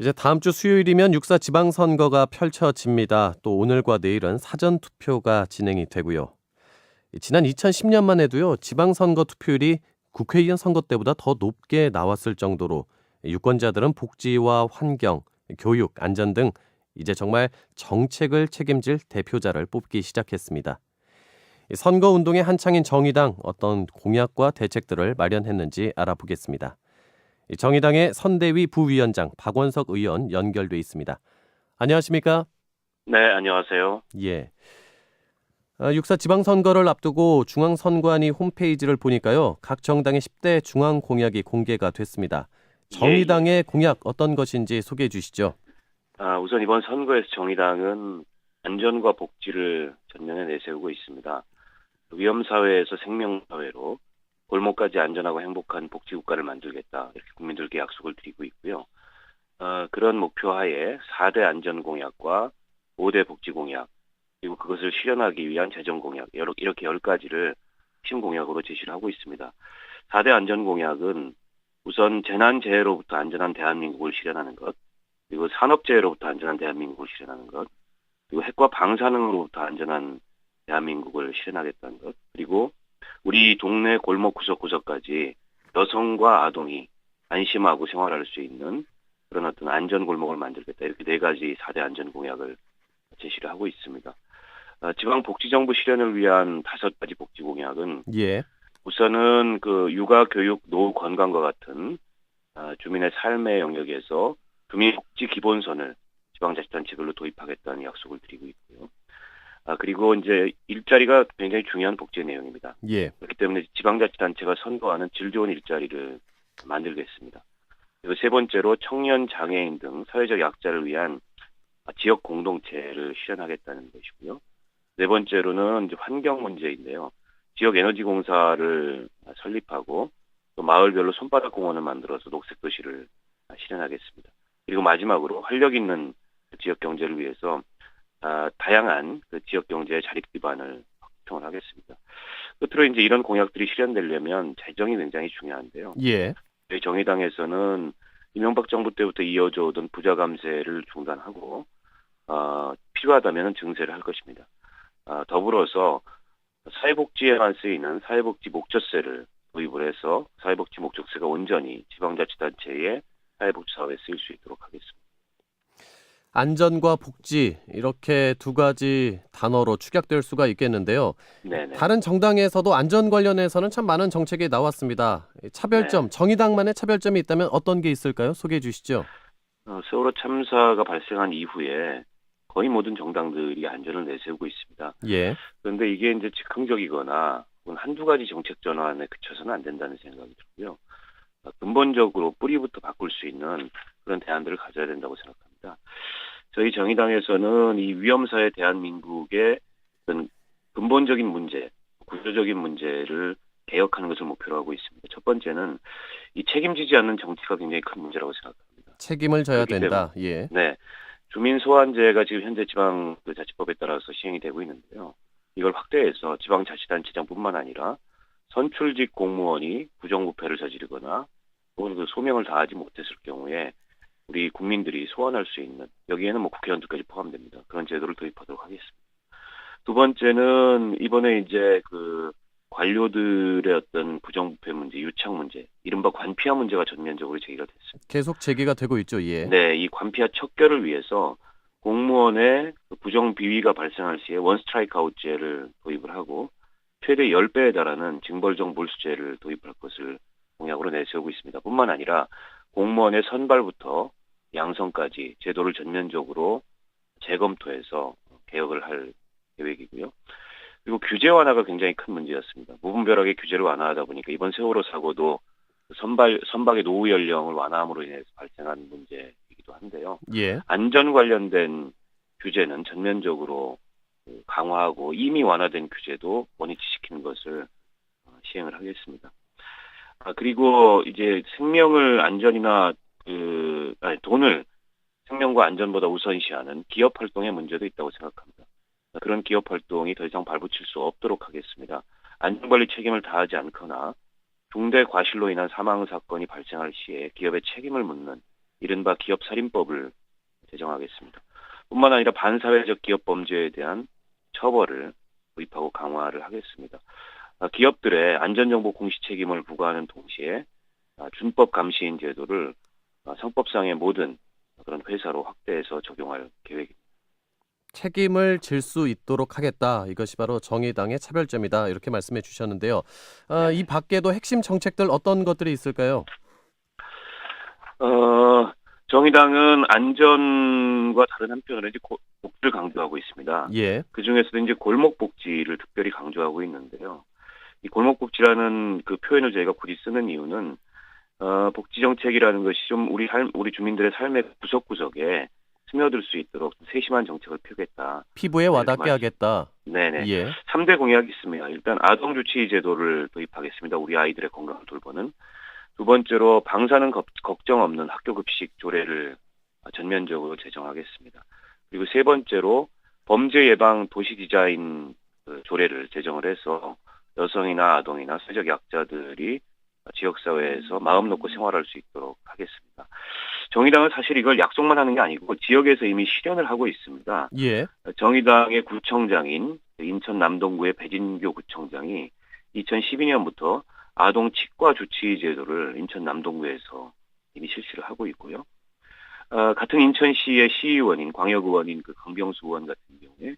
이제 다음 주 수요일이면 6.4 지방선거가 펼쳐집니다. 또 오늘과 내일은 사전투표가 진행이 되고요. 지난 2010년만 해도요, 지방선거 투표율이 국회의원 선거 때보다 더 높게 나왔을 정도로 유권자들은 복지와 환경, 교육, 안전 등 이제 정말 정책을 책임질 대표자를 뽑기 시작했습니다. 선거운동의 한창인 정의당 어떤 공약과 대책들을 마련했는지 알아보겠습니다. 정의당의 선대위 부위원장 박원석 의원 연결돼 있습니다. 안녕하십니까? 네, 안녕하세요. 예. 6.4 지방선거를 앞두고 중앙선관위 홈페이지를 보니까요. 각 정당의 10대 중앙 공약이 공개가 됐습니다. 예, 예. 정의당의 공약 어떤 것인지 소개해 주시죠. 우선 이번 선거에서 정의당은 안전과 복지를 전면에 내세우고 있습니다. 위험사회에서 생명사회로 골목까지 안전하고 행복한 복지국가를 만들겠다. 이렇게 국민들께 약속을 드리고 있고요. 그런 목표 하에 4대 안전공약과 5대 복지공약, 그리고 그것을 실현하기 위한 재정공약, 이렇게 10가지를 핵심 공약으로 제시를 하고 있습니다. 4대 안전공약은 우선 재난재해로부터 안전한 대한민국을 실현하는 것, 그리고 산업재해로부터 안전한 대한민국을 실현하는 것, 그리고 핵과 방사능으로부터 안전한 대한민국을 실현하겠다는 것, 그리고 우리 동네 골목 구석구석까지 여성과 아동이 안심하고 생활할 수 있는 그런 어떤 안전 골목을 만들겠다. 이렇게 4가지 4대 안전 공약을 제시를 하고 있습니다. 지방 복지정부 실현을 위한 5가지 복지 공약은 예. 우선은 그 육아, 교육, 노후, 건강과 같은 주민의 삶의 영역에서 주민복지 기본선을 지방자치단체별로 도입하겠다는 약속을 드리고 있고요. 그리고 이제 일자리가 굉장히 중요한 복지 내용입니다. 예. 그렇기 때문에 지방자치단체가 선거하는 질 좋은 일자리를 만들겠습니다. 그리고 세 번째로 청년, 장애인 등 사회적 약자를 위한 지역 공동체를 실현하겠다는 것이고요. 네 번째로는 이제 환경 문제인데요. 지역 에너지 공사를 설립하고 또 마을별로 손바닥 공원을 만들어서 녹색 도시를 실현하겠습니다. 그리고 마지막으로 활력 있는 지역 경제를 위해서 다양한 그 지역 경제의 자립 기반을 확충을 하겠습니다. 끝으로 이제 이런 공약들이 실현되려면 재정이 굉장히 중요한데요. 예. 저희 정의당에서는 이명박 정부 때부터 이어져 오던 부자 감세를 중단하고 필요하다면 증세를 할 것입니다. 더불어서 사회복지에만 쓰이는 사회복지 목적세를 도입을 해서 사회복지 목적세가 온전히 지방자치단체의 사회복지사업에 쓰일 수 있도록 하겠습니다. 안전과 복지 이렇게 두 가지 단어로 축약될 수가 있겠는데요. 네네. 다른 정당에서도 안전 관련해서는 참 많은 정책이 나왔습니다. 차별점, 네. 정의당만의 차별점이 있다면 어떤 게 있을까요? 소개해 주시죠. 세월호 참사가 발생한 이후에 거의 모든 정당들이 안전을 내세우고 있습니다. 예. 그런데 이게 이제 즉흥적이거나 혹은 한두 가지 정책 전환에 그쳐서는 안 된다는 생각이 들고요. 근본적으로 뿌리부터 바꿀 수 있는 그런 대안들을 가져야 된다고 생각합니다. 저희 정의당에서는 이 위험사회 대한민국의 어떤 근본적인 문제, 구조적인 문제를 개혁하는 것을 목표로 하고 있습니다. 첫 번째는 이 책임지지 않는 정치가 굉장히 큰 문제라고 생각합니다. 책임을 져야 그렇기 때문에 된다. 예. 네, 주민 소환제가 지금 현재 지방자치법에 따라서 시행이 되고 있는데요. 이걸 확대해서 지방자치단체장뿐만 아니라 선출직 공무원이 부정부패를 저지르거나 혹은 그 소명을 다하지 못했을 경우에 우리 국민들이 소환할 수 있는, 여기에는 뭐 국회의원들까지 포함됩니다. 그런 제도를 도입하도록 하겠습니다. 두 번째는 이번에 이제 그 관료들의 어떤 부정부패 문제, 유착 문제, 이른바 관피아 문제가 전면적으로 제기가 됐습니다. 계속 제기가 되고 있죠. 예. 네, 이 관피아 척결을 위해서 공무원의 그 부정 비위가 발생할 시에 원 스트라이크 아웃제를 도입을 하고 최대 10배에 달하는 징벌적 몰수제를 도입할 것을 공약으로 내세우고 있습니다. 뿐만 아니라 공무원의 선발부터 양성까지 제도를 전면적으로 재검토해서 개혁을 할 계획이고요. 그리고 규제 완화가 굉장히 큰 문제였습니다. 무분별하게 규제를 완화하다 보니까 이번 세월호 사고도 선박의 노후 연령을 완화함으로 인해서 발생한 문제이기도 한데요. 예. 안전 관련된 규제는 전면적으로 강화하고 이미 완화된 규제도 원위치시키는 것을 시행을 하겠습니다. 그리고 이제 생명을 안전이나 돈을 생명과 안전보다 우선시하는 기업 활동의 문제도 있다고 생각합니다. 그런 기업 활동이 더 이상 발붙일 수 없도록 하겠습니다. 안전관리 책임을 다하지 않거나 중대 과실로 인한 사망 사건이 발생할 시에 기업의 책임을 묻는 이른바 기업살인법을 제정하겠습니다. 뿐만 아니라 반사회적 기업 범죄에 대한 처벌을 도입하고 강화를 하겠습니다. 기업들의 안전정보 공시 책임을 부과하는 동시에 준법 감시인 제도를 성법상의 모든 그런 회사로 확대해서 적용할 계획입니다. 책임을 질 수 있도록 하겠다. 이것이 바로 정의당의 차별점이다. 이렇게 말씀해 주셨는데요. 이 네. 밖에도 핵심 정책들 어떤 것들이 있을까요? 정의당은 안전과 다른 한편으로 이제 복지를 강조하고 있습니다. 예. 그 중에서도 이제 골목 복지를 특별히 강조하고 있는데요. 이 골목 복지라는 그 표현을 저희가 굳이 쓰는 이유는 복지 정책이라는 것이 좀 우리 주민들의 삶의 구석구석에 스며들 수 있도록 세심한 정책을 펴겠다. 피부에 이렇게 와닿게 하겠다. 네네. 예. 3대 공약이 있습니다. 일단 아동 주치의 제도를 도입하겠습니다. 우리 아이들의 건강을 돌보는. 두 번째로 방사능 걱정 없는 학교 급식 조례를 전면적으로 제정하겠습니다. 그리고 세 번째로 범죄 예방 도시 디자인 그 조례를 제정을 해서 여성이나 아동이나 사회적 약자들이 지역사회에서 마음 놓고 생활할 수 있도록 하겠습니다. 정의당은 사실 이걸 약속만 하는 게 아니고 지역에서 이미 실현을 하고 있습니다. 예. 정의당의 구청장인 인천 남동구의 배진교 구청장이 2012년부터 아동 치과 주치의 제도를 인천 남동구에서 이미 실시를 하고 있고요. 같은 인천시의 시의원인 광역의원인 그 강병수 의원 같은 경우에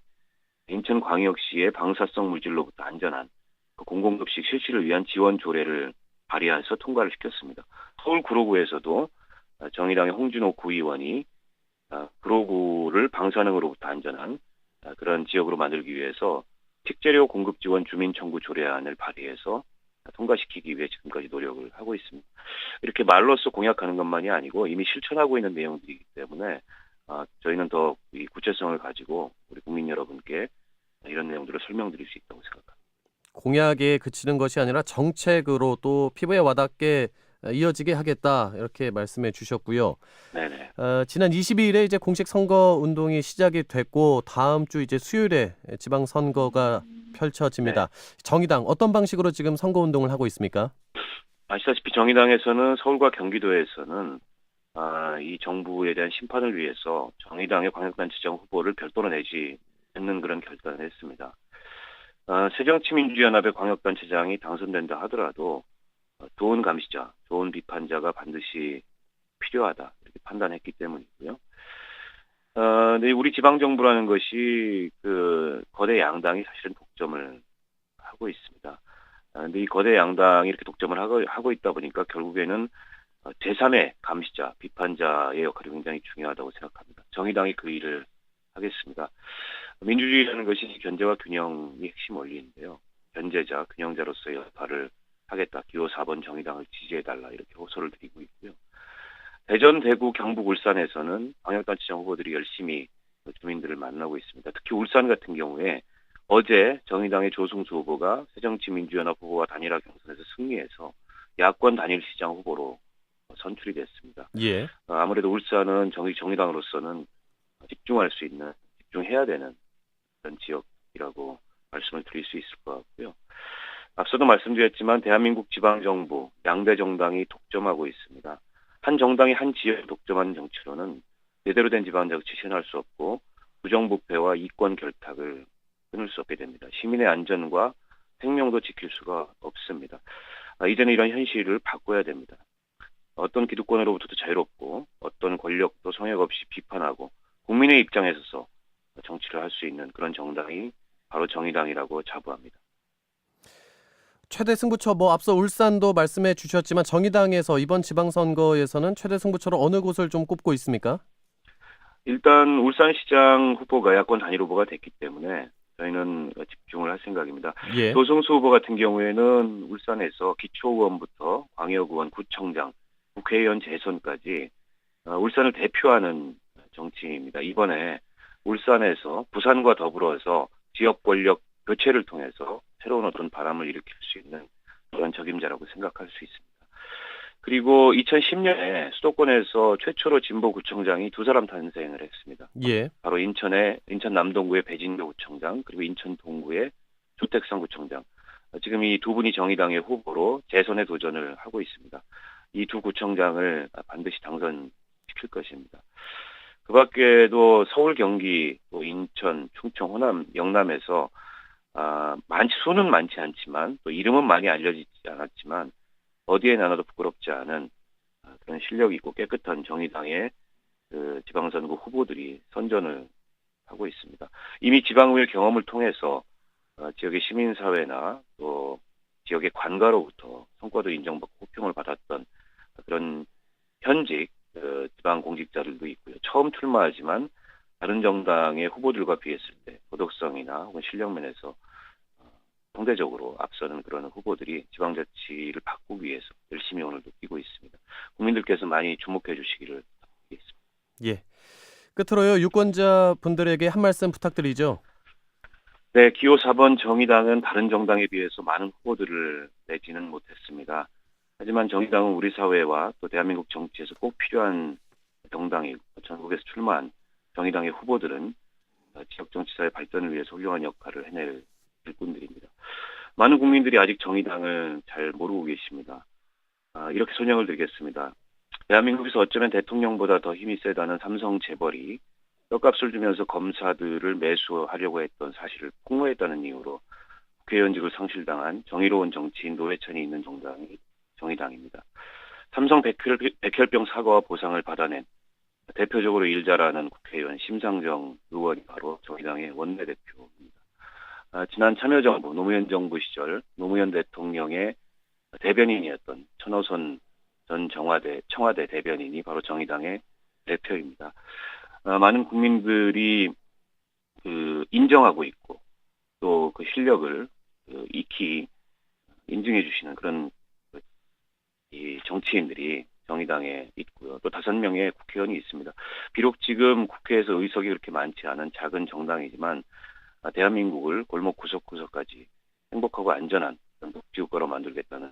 인천광역시의 방사성 물질로부터 안전한 그 공공급식 실시를 위한 지원 조례를 발의해서 통과를 시켰습니다. 서울 구로구에서도 정의당의 홍준호 구의원이 구로구를 방사능으로부터 안전한 그런 지역으로 만들기 위해서 식재료 공급 지원 주민 청구 조례안을 발의해서 통과시키기 위해 지금까지 노력을 하고 있습니다. 이렇게 말로써 공약하는 것만이 아니고 이미 실천하고 있는 내용들이기 때문에 저희는 더 이 구체성을 가지고 우리 국민 여러분께 이런 내용들을 설명드릴 수 있다고 생각합니다. 공약에 그치는 것이 아니라 정책으로 또 피부에 와닿게 이어지게 하겠다. 이렇게 말씀해 주셨고요. 네네. 지난 22일에 이제 공식 선거 운동이 시작이 됐고 다음 주 이제 수요일에 지방 선거가 펼쳐집니다. 정의당 어떤 방식으로 지금 선거 운동을 하고 있습니까? 아시다시피 정의당에서는 서울과 경기도에서는 이 정부에 대한 심판을 위해서 정의당의 광역단체장 후보를 별도로 내지 않는 그런 결단을 했습니다. 새정치민주연합의 광역단체장이 당선된다 하더라도 좋은 감시자, 좋은 비판자가 반드시 필요하다 이렇게 판단했기 때문이고요. 근데 우리 지방정부라는 것이 그 거대 양당이 사실은 독점을 하고 있습니다. 근데 이 거대 양당이 이렇게 독점을 하고 있다 보니까 결국에는 제3의 감시자, 비판자의 역할이 굉장히 중요하다고 생각합니다. 정의당이 그 일을 하겠습니다. 민주주의라는 것이 견제와 균형이 핵심 원리인데요. 견제자, 균형자로서의 역할을 하겠다. 기호 4번 정의당을 지지해달라 이렇게 호소를 드리고 있고요. 대전, 대구, 경북, 울산에서는 광역단체장 후보들이 열심히 주민들을 만나고 있습니다. 특히 울산 같은 경우에 어제 정의당의 조승수 후보가 새정치민주연합 후보와 단일화 경선에서 승리해서 야권 단일시장 후보로 선출이 됐습니다. 예. 아무래도 울산은 정의당으로서는 집중할 수 있는, 집중해야 되는 그런 지역이라고 말씀을 드릴 수 있을 것 같고요. 앞서도 말씀드렸지만 대한민국 지방정부, 양대 정당이 독점하고 있습니다. 한 정당이 한 지역을 독점하는 정치로는 제대로 된 지방정치 실현할 수 없고 부정부패와 이권 결탁을 끊을 수 없게 됩니다. 시민의 안전과 생명도 지킬 수가 없습니다. 이제는 이런 현실을 바꿔야 됩니다. 어떤 기득권으로부터도 자유롭고 어떤 권력도 성역 없이 비판하고 국민의 입장에 서서 정치를 할 수 있는 그런 정당이 바로 정의당이라고 자부합니다. 최대 승부처 앞서 울산도 말씀해 주셨지만 정의당에서 이번 지방선거에서는 최대 승부처로 어느 곳을 좀 꼽고 있습니까? 일단 울산시장 후보가 야권 단일 후보가 됐기 때문에 저희는 집중을 할 생각입니다. 예. 조승수 후보 같은 경우에는 울산에서 기초의원부터 광역의원, 구청장, 국회의원 재선까지 울산을 대표하는 정치인입니다. 이번에 울산에서 부산과 더불어서 지역 권력 교체를 통해서 새로운 어떤 바람을 일으킬 수 있는 그런 적임자라고 생각할 수 있습니다. 그리고 2010년에 수도권에서 최초로 진보구청장이 두 사람 탄생을 했습니다. 예. 바로 인천 남동구의 배진교 구청장, 그리고 인천 동구의 조택상 구청장. 지금 이 두 분이 정의당의 후보로 재선에 도전을 하고 있습니다. 이 두 구청장을 반드시 당선시킬 지킬 것입니다. 그 밖에도 서울, 경기, 또 인천, 충청, 호남, 영남에서 수는 많지 않지만 또 이름은 많이 알려지지 않았지만 어디에 나눠도 부끄럽지 않은 그런 실력 있고 깨끗한 정의당의 그 지방선거 후보들이 선전을 하고 있습니다. 이미 지방의회 경험을 통해서 지역의 시민사회나 또 지역의 관가로부터 성과도 인정받고 호평을 받았던 그런 현직 지방 공직자들도 있고요. 처음 출마하지만 다른 정당의 후보들과 비했을 때 도덕성이나 혹은 실력 면에서 상대적으로 앞서는 그런 후보들이 지방자치를 바꾸기 위해서 열심히 오늘도 뛰고 있습니다. 국민들께서 많이 주목해 주시기를 부탁드리겠습니다. 예. 끝으로요. 유권자 분들에게 한 말씀 부탁드리죠. 네, 기호 4번 정의당은 다른 정당에 비해서 많은 후보들을 내지는 못했습니다. 하지만 정의당은 우리 사회와 또 대한민국 정치에서 꼭 필요한 정당이고 전국에서 출마한 정의당의 후보들은 지역 정치사의 발전을 위해서 훌륭한 역할을 해낼 일꾼들입니다. 많은 국민들이 아직 정의당을 잘 모르고 계십니다. 이렇게 설명을 드리겠습니다. 대한민국에서 어쩌면 대통령보다 더 힘이 세다는 삼성 재벌이 떡값을 주면서 검사들을 매수하려고 했던 사실을 폭로했다는 이유로 국회의원직을 상실당한 정의로운 정치인 노회찬이 있는 정당이 정의당입니다. 삼성 백혈병 사과와 보상을 받아낸 대표적으로 일 잘하는 국회의원 심상정 의원이 바로 정의당의 원내대표입니다. 지난 참여정부 노무현 정부 시절 노무현 대통령의 대변인이었던 천호선 전 청와대 대변인이 바로 정의당의 대표입니다. 많은 국민들이 인정하고 있고 또 그 실력을 익히 인증해 주시는 그런 이 정치인들이 정의당에 있고요. 또 5명의 국회의원이 있습니다. 비록 지금 국회에서 의석이 그렇게 많지 않은 작은 정당이지만 대한민국을 골목 구석구석까지 행복하고 안전한 그런 복지국가로 만들겠다는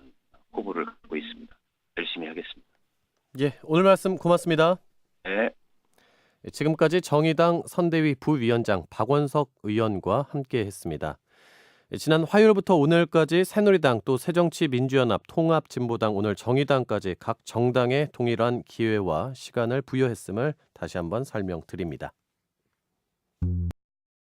포부를 갖고 있습니다. 열심히 하겠습니다. 예, 오늘 말씀 고맙습니다. 네. 지금까지 정의당 선대위 부위원장 박원석 의원과 함께했습니다. 지난 화요일부터 오늘까지 새누리당 또 새정치민주연합 통합진보당 오늘 정의당까지 각 정당에 동일한 기회와 시간을 부여했음을 다시 한번 설명드립니다.